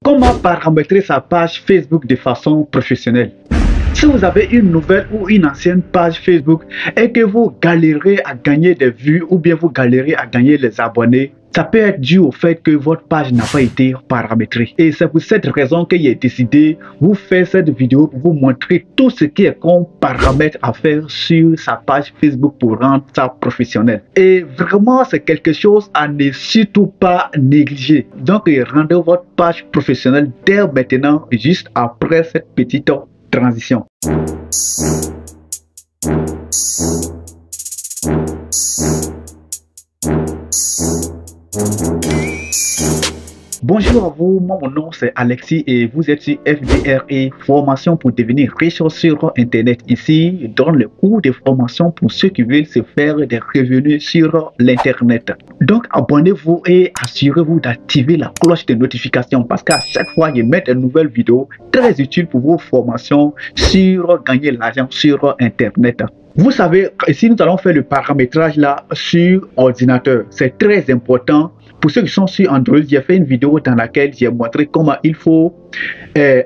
Comment paramétrer sa page Facebook de façon professionnelle? Si vous avez une nouvelle ou une ancienne page Facebook et que vous galérez à gagner des vues ou bien vous galérez à gagner les abonnés, ça peut être dû au fait que votre page n'a pas été paramétrée. Et c'est pour cette raison que j'ai décidé de vous faire cette vidéo pour vous montrer tout ce qui est comme paramètre à faire sur sa page Facebook pour rendre ça professionnel. Et vraiment, c'est quelque chose à ne surtout pas négliger. Donc, rendez votre page professionnelle dès maintenant, juste après cette petite transition. Bonjour à vous, mon nom c'est Alexis et vous êtes sur FDR et formation pour devenir riche sur internet. Ici, je donne le cours de formation pour ceux qui veulent se faire des revenus sur l'internet. Donc abonnez-vous et assurez-vous d'activer la cloche de notification parce qu'à chaque fois je mets de nouvelles vidéos très utiles pour vos formations sur gagner l'argent sur internet. Vous savez, ici nous allons faire le paramétrage là sur ordinateur. C'est très important. Pour ceux qui sont sur Android, j'ai fait une vidéo dans laquelle j'ai montré comment il faut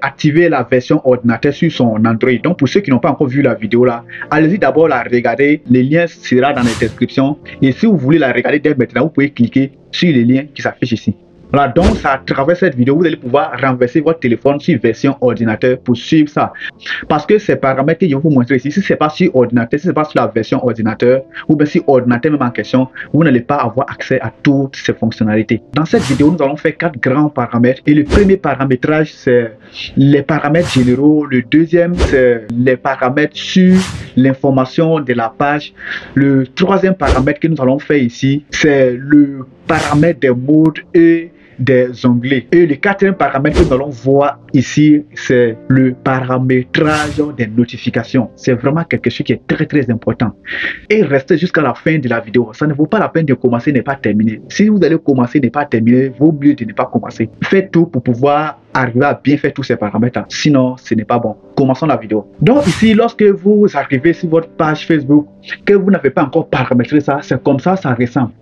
activer la version ordinateur sur son Android. Donc pour ceux qui n'ont pas encore vu la vidéo là, allez-y d'abord la regarder. Le lien sera dans la description. Et si vous voulez la regarder dès maintenant, vous pouvez cliquer sur le lien qui s'affiche ici. Voilà, donc à travers cette vidéo, vous allez pouvoir renverser votre téléphone sur version ordinateur pour suivre ça. Parce que ces paramètres que je vais vous montrer ici, si ce n'est pas sur ordinateur, si ce n'est pas sur la version ordinateur, ou bien sur ordinateur même en question, vous n'allez pas avoir accès à toutes ces fonctionnalités. Dans cette vidéo, nous allons faire 4 grands paramètres. Et le premier paramétrage, c'est les paramètres généraux. Le deuxième, c'est les paramètres sur l'information de la page. Le troisième paramètre que nous allons faire ici, c'est le paramètre des modes et des onglets. Et le quatrième paramètre que nous allons voir ici, c'est le paramétrage des notifications. C'est vraiment quelque chose qui est très important. Et restez jusqu'à la fin de la vidéo. Ça ne vaut pas la peine de commencer, n'est pas terminé. Si vous allez commencer, n'est pas terminé, vaut mieux de ne pas commencer. Faites tout pour pouvoir arriver à bien faire tous ces paramètres. Sinon, ce n'est pas bon. Commençons la vidéo. Donc ici, lorsque vous arrivez sur votre page Facebook, que vous n'avez pas encore paramétré ça, c'est comme ça ressemble.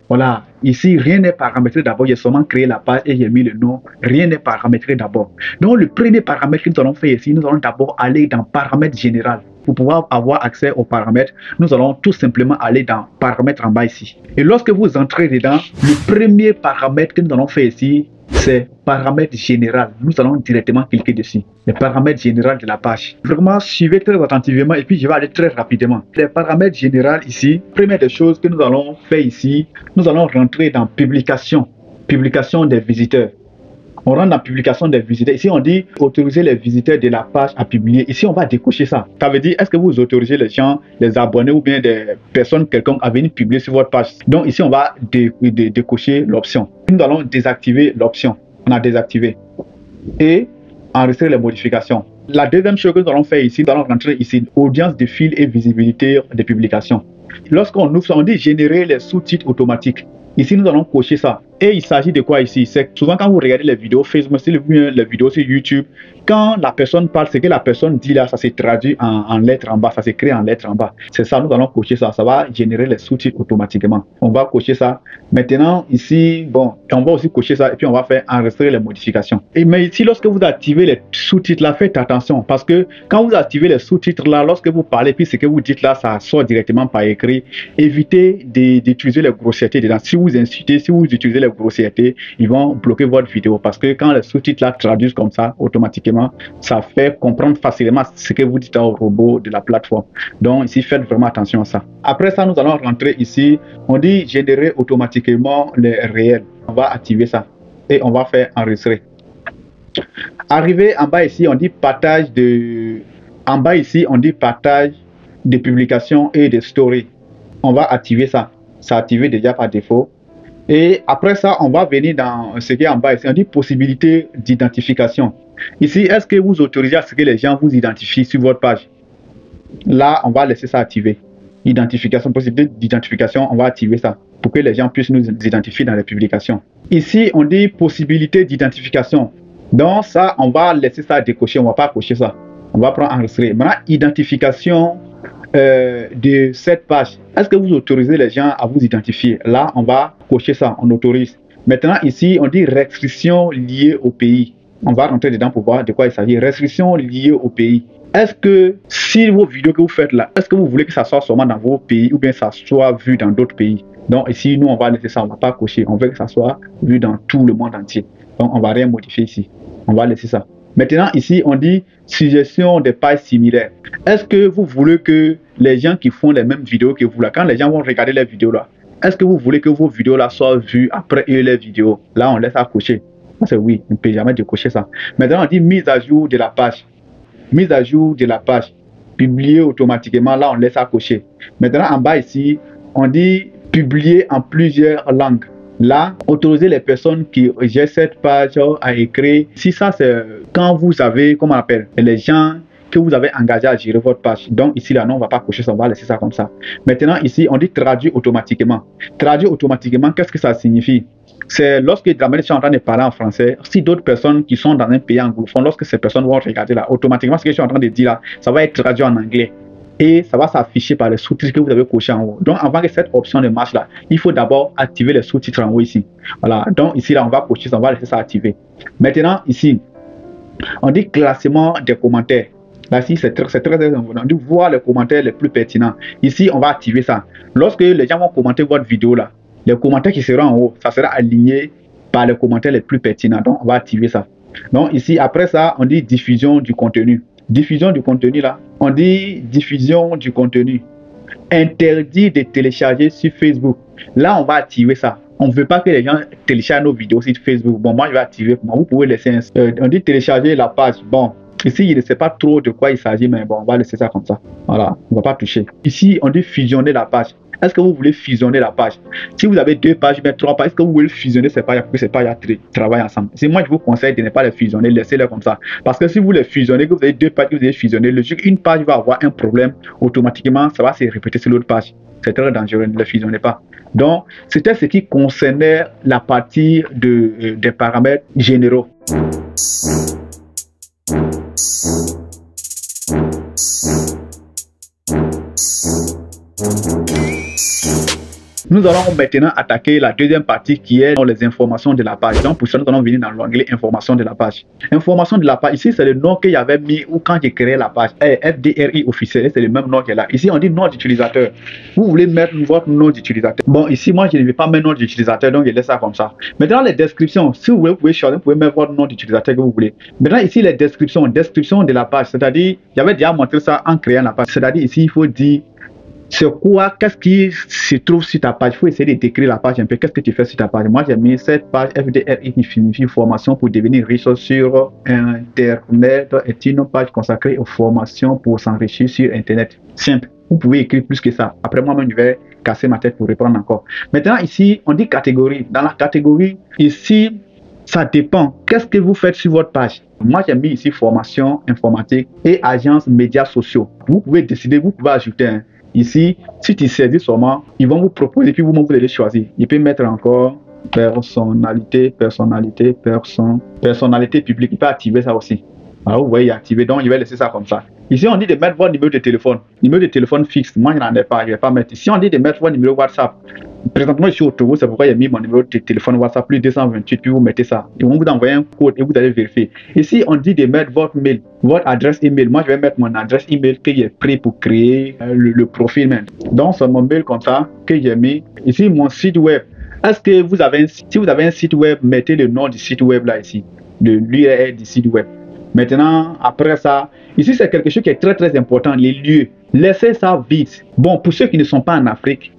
Voilà, ici rien n'est paramétré d'abord, j'ai seulement créé la page et j'ai mis le nom, rien n'est paramétré d'abord. Donc le premier paramètre que nous allons faire ici, nous allons d'abord aller dans paramètres général. Pour pouvoir avoir accès aux paramètres, nous allons tout simplement aller dans paramètres en bas ici. Et lorsque vous entrez dedans, le premier paramètre que nous allons faire ici, c'est paramètres général. Nous allons directement cliquer dessus. Les paramètres généraux de la page. Vraiment, suivez très attentivement et puis je vais aller très rapidement. Les paramètres généraux ici, première des choses que nous allons faire ici, nous allons rentrer dans publication. Publication des visiteurs. On rentre dans publication des visiteurs. Ici, on dit autoriser les visiteurs de la page à publier. Ici, on va décocher ça. Ça veut dire, est-ce que vous autorisez les gens, les abonnés ou bien des personnes quelconques à venir publier sur votre page? Donc ici, on va décocher l'option. Nous allons désactiver l'option. On a désactivé. Et enregistrer les modifications. La deuxième chose que nous allons faire ici, nous allons rentrer ici, audience de fil et visibilité des publications. Lorsqu'on ouvre ça, on dit générer les sous-titres automatiques. Ici, nous allons cocher ça. Et il s'agit de quoi ici? C'est souvent quand vous regardez les vidéos Facebook, les vidéos sur YouTube, quand la personne parle, ce que la personne dit là, ça se traduit en lettres en bas, ça s'écrit en lettres en bas. C'est ça, nous allons cocher ça. Ça va générer les sous-titres automatiquement. On va cocher ça. Maintenant, ici, bon, on va aussi cocher ça et puis on va faire enregistrer les modifications. Mais ici, lorsque vous activez les sous-titres là, faites attention parce que quand vous activez les sous-titres là, lorsque vous parlez, puis ce que vous dites là, ça sort directement par écrit. Évitez d'utiliser les grossièretés dedans. Si vous insultez, si vous utilisez les grossièretés, ils vont bloquer votre vidéo parce que quand les sous-titres là traduisent comme ça, automatiquement, ça fait comprendre facilement ce que vous dites au robot de la plateforme. Donc ici, faites vraiment attention à ça. Après ça, nous allons rentrer ici. On dit générer automatiquement les réels. On va activer ça et on va faire enregistrer. Arrivé en bas ici, on dit partage de... En bas ici, on dit partage de publications et de stories. On va activer ça. C'est activé déjà par défaut. Et après ça, on va venir dans ce qui est en bas ici. On dit possibilité d'identification. Ici, est-ce que vous autorisez à ce que les gens vous identifient sur votre page? Là, on va laisser ça activer. Identification, possibilité d'identification, on va activer ça pour que les gens puissent nous identifier dans les publications. Ici, on dit possibilité d'identification. Donc ça, on va laisser ça décocher, on ne va pas cocher ça. On va prendre enregistrer. Maintenant, identification de cette page. Est-ce que vous autorisez les gens à vous identifier? Là, on va cocher ça, on autorise. Maintenant, ici, on dit restrictions liées au pays. On va rentrer dedans pour voir de quoi il s'agit. Restrictions liées au pays. Est-ce que si vos vidéos que vous faites là, est-ce que vous voulez que ça soit seulement dans vos pays ou bien ça soit vu dans d'autres pays? Donc ici, nous, on va laisser ça, on ne va pas cocher. On veut que ça soit vu dans tout le monde entier. Donc on ne va rien modifier ici. On va laisser ça. Maintenant, ici, on dit suggestion des pages similaires. Est-ce que vous voulez que les gens qui font les mêmes vidéos que vous là, quand les gens vont regarder les vidéos là, est-ce que vous voulez que vos vidéos là soient vues après eux les vidéos? Là, on laisse à cocher. C'est oui, on ne peut jamais décocher ça. Maintenant, on dit mise à jour de la page. Mise à jour de la page. Publier automatiquement, là, on laisse à cocher. Maintenant, en bas ici, on dit publier en plusieurs langues. Là, autoriser les personnes qui gèrent cette page à écrire. Si ça, c'est quand vous avez, comment on appelle, les gens que vous avez engagés à gérer votre page. Donc ici, là, non, on ne va pas cocher ça, on va laisser ça comme ça. Maintenant, ici, on dit traduire automatiquement. Traduire automatiquement, qu'est-ce que ça signifie? C'est lorsque je suis en train de parler en français, si d'autres personnes qui sont dans un pays anglophone, lorsque ces personnes vont regarder là, automatiquement, ce que je suis en train de dire là, ça va être traduit en anglais. Et ça va s'afficher par les sous-titres que vous avez coché en haut. Donc, avant que cette option ne marche là, il faut d'abord activer les sous-titres en haut ici. Voilà. Donc, ici, là, on va cocher ça, on va laisser ça activer. Maintenant, ici, on dit classement des commentaires. Là, ici, c'est très important. On dit voir les commentaires les plus pertinents. Ici, on va activer ça. Lorsque les gens vont commenter votre vidéo là, les commentaires qui seront en haut, ça sera aligné par les commentaires les plus pertinents. Donc, on va activer ça. Donc, ici, après ça, on dit diffusion du contenu. Diffusion du contenu là, on dit diffusion du contenu. Interdit de télécharger sur Facebook. Là, on va activer ça. On ne veut pas que les gens téléchargent nos vidéos sur Facebook. Bon, moi, je vais activer. Bon, vous pouvez laisser on dit télécharger la page. Bon, ici, je ne sais pas trop de quoi il s'agit, mais bon, on va laisser ça comme ça. Voilà, on ne va pas toucher. Ici, on dit fusionner la page. Est-ce que vous voulez fusionner la page? Si vous avez 2 pages, mais 3 pages, est-ce que vous voulez fusionner ces pages pour que ces pages travaillent ensemble? Si moi, je vous conseille de ne pas les fusionner, laissez-les comme ça. Parce que si vous les fusionnez, que vous avez 2 pages que vous avez fusionnées, le jour une page va avoir un problème, automatiquement, ça va se répéter sur l'autre page. C'est très dangereux, ne les fusionnez pas. Donc, c'était ce qui concernait la partie des paramètres généraux. Nous allons maintenant attaquer la deuxième partie qui est dans les informations de la page. Donc pour ça, nous allons venir dans l'onglet information de la page. Information de la page, ici c'est le nom qu'il y avait mis ou quand j'ai créé la page. FDRI officiel, c'est le même nom qu'elle a. Ici on dit nom d'utilisateur. Vous voulez mettre votre nom d'utilisateur. Bon, ici moi je ne vais pas mettre nom d'utilisateur, donc je laisse ça comme ça. Maintenant les descriptions, si vous voulez, vous pouvez choisir, vous pouvez mettre votre nom d'utilisateur que vous voulez. Maintenant ici les descriptions, description de la page, c'est-à-dire, j'avais déjà montré ça en créant la page. C'est-à-dire ici il faut dire c'est quoi, qu'est-ce qui se trouve sur ta page. Il faut essayer de décrire la page un peu. Qu'est-ce que tu fais sur ta page? Moi, j'ai mis cette page FDRI qui signifie formation pour devenir riche sur Internet. Est une page consacrée aux formations pour s'enrichir sur Internet. Simple. Vous pouvez écrire plus que ça. Après, moi-même, je vais casser ma tête pour reprendre encore. Maintenant, ici, on dit catégorie. Dans la catégorie, ici, ça dépend. Qu'est-ce que vous faites sur votre page? Moi, j'ai mis ici formation informatique et agence médias sociaux. Vous pouvez décider, vous pouvez ajouter un. Ici, si tu saisis seulement, ils vont vous proposer, puis vous allez choisir. Il peut mettre encore personnalité publique. Il peut activer ça aussi. Alors, vous voyez, activer. Donc, il va laisser ça comme ça. Ici, on dit de mettre votre numéro de téléphone. Numéro de téléphone fixe. Moi, je n'en ai pas. Je ne vais pas mettre. Ici, on dit de mettre votre numéro WhatsApp. Présentement, je suis au Togo. C'est pourquoi j'ai mis mon numéro de téléphone WhatsApp, plus 228. Puis vous mettez ça. Ils vont vous envoyer un code et vous allez vérifier. Ici, on dit de mettre votre mail, votre adresse email. Moi, je vais mettre mon adresse email que j'ai pris pour créer le profil même. Donc, c'est mon mail comme ça que j'ai mis. Ici, mon site web. Est-ce que vous avez si vous avez un site web, mettez le nom du site web là ici, de l'URL du site web. Maintenant, après ça, ici c'est quelque chose qui est très important, les lieux. Laissez ça vite. Bon, pour ceux qui ne sont pas en Afrique,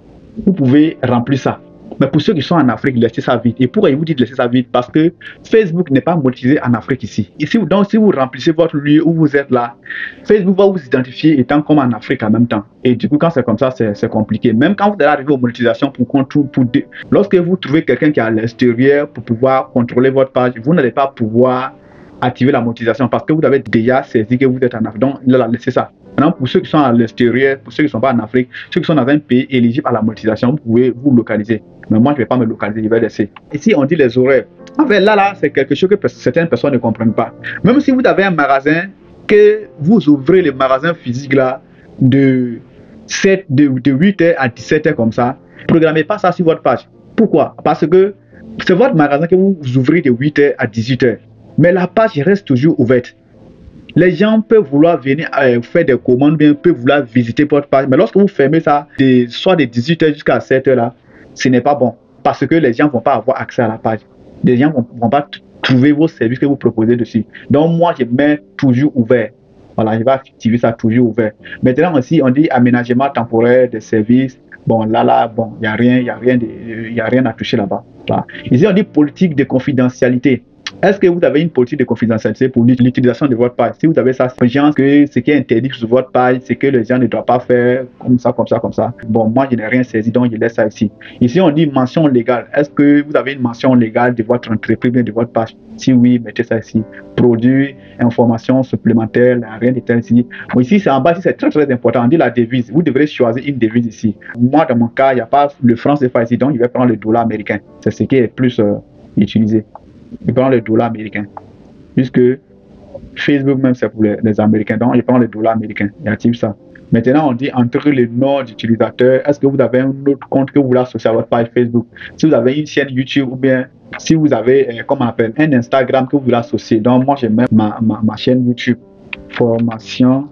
vous pouvez remplir ça. Mais pour ceux qui sont en Afrique, laissez ça vite. Et pourquoi je vous dis de laisser ça vite? Parce que Facebook n'est pas monétisé en Afrique ici. Donc, si vous remplissez votre lieu où vous êtes là, Facebook va vous identifier étant comme en Afrique en même temps. Et du coup, quand c'est comme ça, c'est compliqué. Même quand vous allez arriver aux monétisations lorsque vous trouvez quelqu'un qui est à l'extérieur pour pouvoir contrôler votre page, vous n'allez pas pouvoir activer la monétisation parce que vous avez déjà saisi que vous êtes en Afrique. Donc, là, laissez ça. Maintenant, pour ceux qui sont à l'extérieur, pour ceux qui ne sont pas en Afrique, ceux qui sont dans un pays éligible à la monétisation, vous pouvez vous localiser. Mais moi, je ne vais pas me localiser, je vais laisser. Ici, on dit les horaires. En fait, là, c'est quelque chose que certaines personnes ne comprennent pas. Même si vous avez un magasin, que vous ouvrez le magasin physique là, de 8h à 17h comme ça, ne programmez pas ça sur votre page. Pourquoi? Parce que C'est votre magasin que vous ouvrez de 8h à 18h. Mais la page reste toujours ouverte. Les gens peuvent vouloir venir faire des commandes, bien peuvent vouloir visiter votre page. Mais lorsque vous fermez ça, soit de 18h jusqu'à 7h là, ce n'est pas bon. Parce que les gens ne vont pas avoir accès à la page. Les gens ne vont pas trouver vos services que vous proposez dessus. Donc moi, je mets toujours ouvert. Voilà, je vais activer ça toujours ouvert. Maintenant aussi, on dit aménagement temporaire des services. Bon, bon, il n'y a rien à toucher là-bas. Voilà. Ici, on dit politique de confidentialité. Est-ce que vous avez une politique de confidentialité pour l'utilisation de votre page? Si vous avez ça, genre que ce qui est interdit sur votre page, c'est que les gens ne doivent pas faire comme ça, comme ça, comme ça. Bon, moi, je n'ai rien saisi, donc je laisse ça ici. Ici, on dit mention légale. Est-ce que vous avez une mention légale de votre entreprise, de votre page? Si oui, mettez ça ici. Produits, informations supplémentaires, rien de tel ici. Bon, ici, c'est en bas, c'est très, très important. On dit la devise. Vous devrez choisir une devise ici. Moi, dans mon cas, il n'y a pas le franc CFA ici, donc je vais prendre le dollar américain. C'est ce qui est plus utilisé. Je prends le dollar américain. Puisque Facebook même c'est pour les Américains. Donc je prends le dollar américain. J'active ça. Maintenant on dit entrer le nom d'utilisateur. Est-ce que vous avez un autre compte que vous voulez associer à votre page Facebook? Si vous avez une chaîne YouTube ou bien si vous avez comment on appelle un Instagram que vous voulez associer. Donc moi je mets ma chaîne YouTube. Formation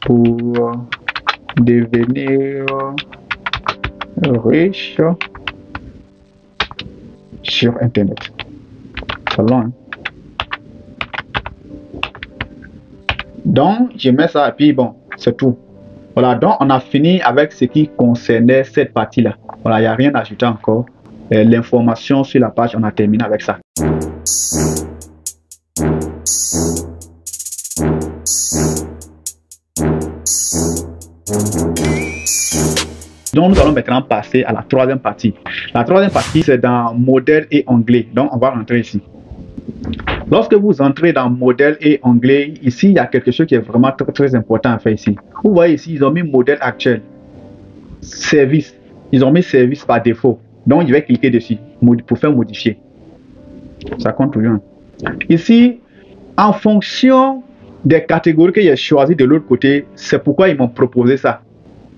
pour devenir riche sur Internet. C'est long, hein? Donc, je mets ça et puis bon, c'est tout. Voilà, donc on a fini avec ce qui concernait cette partie-là. Voilà, il n'y a rien à ajouter encore. L'information sur la page, on a terminé avec ça. Donc, nous allons maintenant passer à la troisième partie. La troisième partie, c'est dans modèle et onglet. Donc, on va rentrer ici. Lorsque vous entrez dans modèle et onglet, ici, il y a quelque chose qui est vraiment très, très important à faire ici. Vous voyez ici, ils ont mis modèle actuel. Service. Ils ont mis service par défaut. Donc, je vais cliquer dessus pour faire modifier. Ça compte toujours. Ici, en fonction des catégories que j'ai choisies de l'autre côté, c'est pourquoi ils m'ont proposé ça.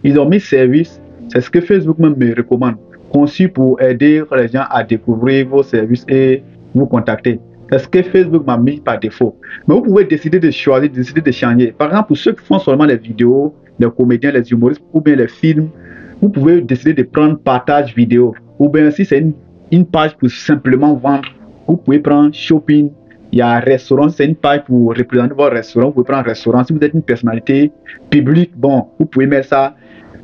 Ils ont mis service. C'est ce que Facebook même me recommande. Conçu pour aider les gens à découvrir vos services et vous contacter. C'est ce que Facebook m'a mis par défaut. Mais vous pouvez décider de choisir, décider de changer. Par exemple, pour ceux qui font seulement les vidéos, les comédiens, les humoristes ou bien les films, vous pouvez décider de prendre partage vidéo. Ou bien si c'est une page pour simplement vendre, vous pouvez prendre shopping. Il y a un restaurant, c'est une page pour représenter votre restaurant. Vous pouvez prendre un restaurant. Si vous êtes une personnalité publique, bon, vous pouvez mettre ça.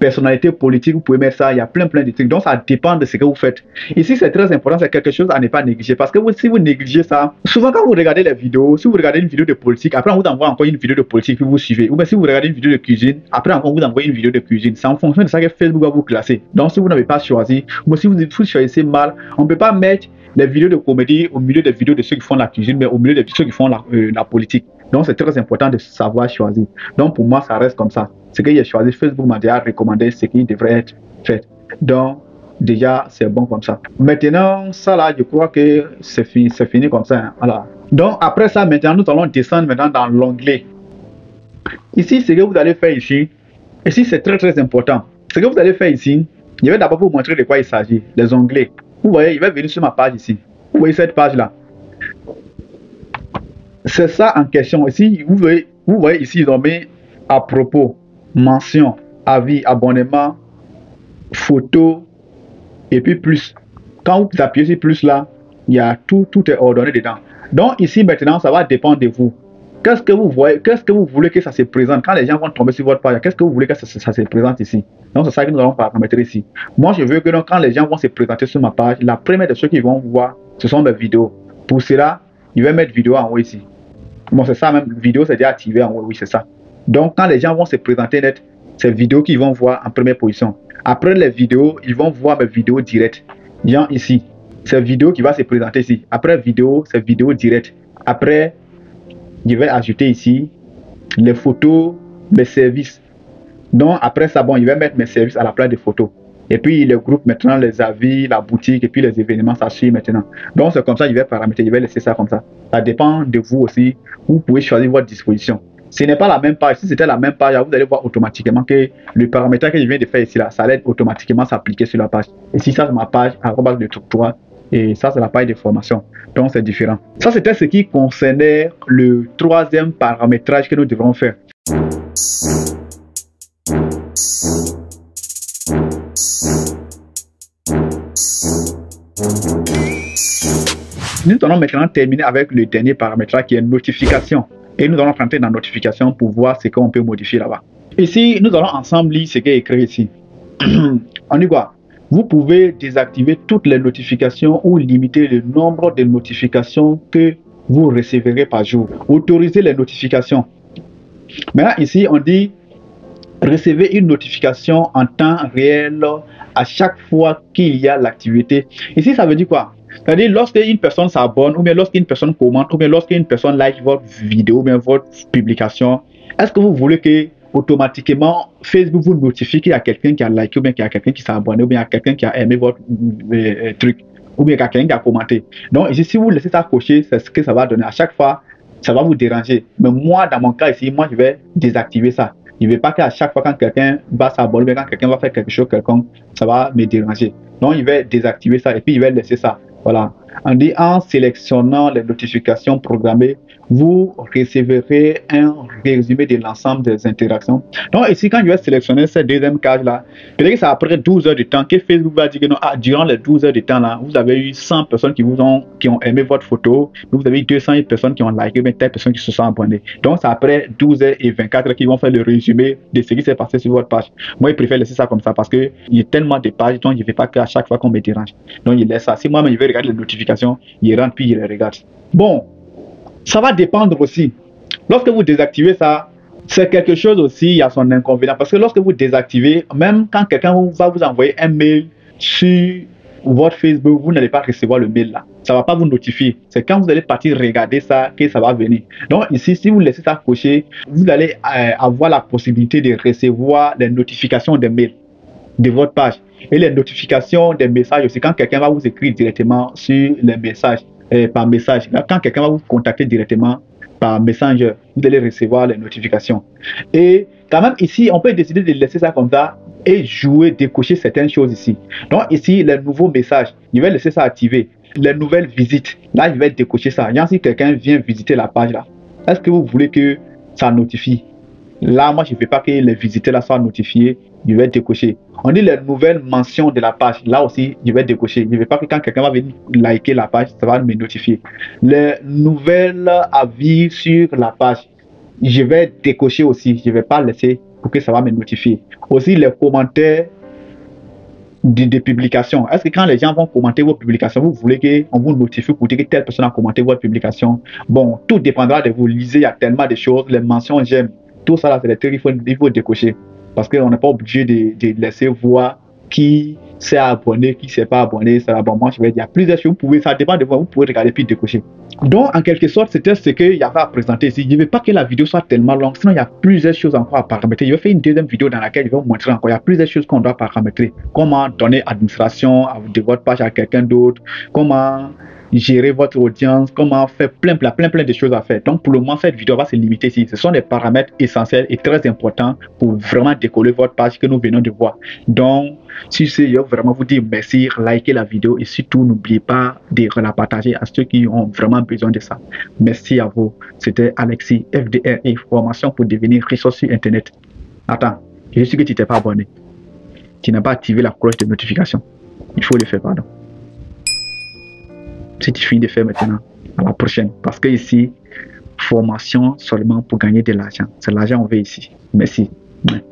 Personnalité politique, vous pouvez mettre ça, il y a plein de trucs. Donc ça dépend de ce que vous faites. Ici c'est très important, c'est quelque chose à ne pas négliger. Parce que si vous négligez ça, souvent quand vous regardez les vidéos, si vous regardez une vidéo de politique, après on vous envoie encore une vidéo de politique que vous suivez. Ou bien si vous regardez une vidéo de cuisine, après encore on vous envoie une vidéo de cuisine. C'est en fonction de ça que Facebook va vous classer. Donc si vous n'avez pas choisi, ou si vous choisissez mal, on ne peut pas mettre les vidéos de comédie au milieu des vidéos de ceux qui font la cuisine, mais au milieu de ceux qui font la politique. Donc c'est très important de savoir choisir. Donc pour moi ça reste comme ça. Ce que j'ai choisi, Facebook m'a déjà recommandé ce qui devrait être fait. Donc déjà c'est bon comme ça. Maintenant ça là, je crois que c'est fini comme ça. Hein. Voilà. Donc après ça maintenant nous allons descendre maintenant dans l'onglet. Ici ce que vous allez faire ici c'est très très important. Ce que vous allez faire ici, je vais d'abord vous montrer de quoi il s'agit. Les onglets. Vous voyez, il va venir sur ma page ici. Vous voyez cette page là. C'est ça en question. Ici, vous voyez ici, ils ont mis à propos, mention, avis, abonnement, photo, et puis plus. Quand vous appuyez sur plus là, il y a tout est ordonné dedans. Donc ici maintenant, ça va dépendre de vous. Qu'est-ce que vous voyez, qu'est-ce que vous voulez que ça se présente? Quand les gens vont tomber sur votre page, qu'est-ce que vous voulez que ça se présente ici? Donc c'est ça que nous allons paramétrer ici. Moi je veux que donc, quand les gens vont se présenter sur ma page, la première de ceux qui vont voir, ce sont mes vidéos. Pour cela, je vais mettre vidéo en haut ici. Bon c'est ça même, vidéo c'est déjà activé en haut, oui c'est ça. Donc quand les gens vont se présenter net, c'est vidéo qu'ils vont voir en première position. Après les vidéos, ils vont voir mes vidéos directes. Genre ici, c'est vidéo qui va se présenter ici. Après vidéo, c'est vidéo directe. Après, je vais ajouter ici les photos, mes services. Donc après ça, bon, je vais mettre mes services à la place des photos. Et puis le groupe maintenant, les avis, la boutique et puis les événements, ça suit maintenant. Donc c'est comme ça, je vais paramétrer, je vais laisser ça comme ça. Ça dépend de vous aussi. Vous pouvez choisir votre disposition. ce n'est pas la même page. Si c'était la même page, vous allez voir automatiquement que le paramétrage que je viens de faire ici, là, ça allait automatiquement s'appliquer sur la page. Et si ça, c'est ma page, le truc 3, et ça, c'est la page de formation. Donc, c'est différent. Ça, c'était ce qui concernait le troisième paramétrage que nous devrons faire. Nous allons maintenant terminer avec le dernier paramétrage qui est notification. Et nous allons rentrer dans notification pour voir ce qu'on peut modifier là-bas. Ici, nous allons ensemble lire ce qui est écrit ici. On dit quoi? Vous pouvez désactiver toutes les notifications ou limiter le nombre de notifications que vous recevrez par jour. Autoriser les notifications. Maintenant, ici, on dit recevez une notification en temps réel à chaque fois qu'il y a l'activité. Ici, ça veut dire quoi? C'est-à-dire, lorsqu'une personne s'abonne, ou bien lorsqu'une personne commente, ou bien lorsqu'une personne like votre vidéo, ou bien votre publication, est-ce que vous voulez que automatiquement Facebook vous notifie qu'il y a quelqu'un qui a liké, ou bien qu'il y a quelqu'un qui s'est abonné, ou bien il y a quelqu'un qui a aimé votre truc, ou bien quelqu'un qui a commenté? Donc ici, si vous laissez ça cocher, c'est ce que ça va donner. À chaque fois, ça va vous déranger. Mais moi, dans mon cas ici, moi, je vais désactiver ça. Je ne veux pas qu'à chaque fois quand quelqu'un va s'abonner, ou bien quand quelqu'un va faire quelque chose quelconque, ça va me déranger. Donc, il va désactiver ça et puis il va laisser ça. Voilà. On dit en sélectionnant les notifications programmées, vous recevrez un résumé de l'ensemble des interactions. Donc ici, quand je vais sélectionner cette deuxième case-là, peut-être que c'est après 12 heures de temps que Facebook va dire que non, durant les 12 heures de temps-là, vous avez eu 100 personnes qui ont aimé votre photo, vous avez eu 200 personnes qui ont liké, mais telle personne qui se sont abonnées. Donc c'est après 12 heures et 24 heures qu'ils vont faire le résumé de ce qui s'est passé sur votre page. Moi, je préfère laisser ça comme ça parce qu'il y a tellement de pages, donc je ne veux pas qu'à chaque fois qu'on me dérange. Donc il laisse ça. Si moi-même je vais regarder les notifications, il rentre puis il les regarde. Bon, ça va dépendre aussi. Lorsque vous désactivez ça, c'est quelque chose aussi, il y a son inconvénient. Parce que lorsque vous désactivez, même quand quelqu'un va vous envoyer un mail sur votre Facebook, vous n'allez pas recevoir le mail là. Ça ne va pas vous notifier. C'est quand vous allez partir regarder ça que ça va venir. Donc ici, si vous laissez ça cocher, vous allez avoir la possibilité de recevoir les notifications des mails de votre page. Et les notifications des messages aussi, quand quelqu'un va vous écrire directement sur les messages, par message, quand quelqu'un va vous contacter directement par Messenger, vous allez recevoir les notifications. Et quand même ici, on peut décider de laisser ça comme ça et jouer, décocher certaines choses ici. Donc ici, les nouveaux messages, je vais laisser ça activer. Les nouvelles visites, là je vais décocher ça. Si quelqu'un vient visiter la page là, est-ce que vous voulez que ça notifie? Là, moi, je ne veux pas que les visiteurs là soient notifiés, je vais décocher. On dit les nouvelles mentions de la page, là aussi, je vais décocher. Je ne veux pas que quand quelqu'un va venir liker la page, ça va me notifier. Les nouvelles avis sur la page, je vais décocher aussi. Je ne vais pas laisser pour que ça va me notifier. Aussi, les commentaires de publication. Est-ce que quand les gens vont commenter vos publications, vous voulez qu'on vous notifie pour dire que telle personne a commenté votre publication? Bon, tout dépendra de vous. Lisez, il y a tellement de choses. Les mentions j'aime. Tout ça, c'est des trucs qu'il faut décocher. Parce qu'on n'est pas obligé de laisser voir qui s'est abonné, qui ne s'est pas abonné. C'est l'abonnement. Je vais dire, il y a plusieurs choses. Ça dépend de vous. Vous pouvez regarder puis décocher. Donc, en quelque sorte, c'était ce qu'il y avait à présenter ici. Je ne veux pas que la vidéo soit tellement longue. Sinon, il y a plusieurs choses encore à paramétrer. Je vais faire une deuxième vidéo dans laquelle je vais vous montrer encore. Il y a plusieurs choses qu'on doit paramétrer. Comment donner administration de votre page à quelqu'un d'autre. Comment gérer votre audience, comment faire plein de choses à faire. Donc pour le moment, cette vidéo va se limiter ici. Ce sont des paramètres essentiels et très importants pour vraiment décoller votre page que nous venons de voir. Donc si c'est, je veux vraiment vous dire merci, likez la vidéo et surtout n'oubliez pas de la partager à ceux qui ont vraiment besoin de ça. Merci à vous. C'était Alexis, FDR et formation pour devenir riche sur Internet. Attends, je suis que tu t'es pas abonné. Tu n'as pas activé la cloche de notification. Il faut le faire, pardon. Si tu finis de faire maintenant, à la prochaine. Parce que ici, formation seulement pour gagner de l'argent. C'est l'argent qu'on veut ici. Merci. Ouais.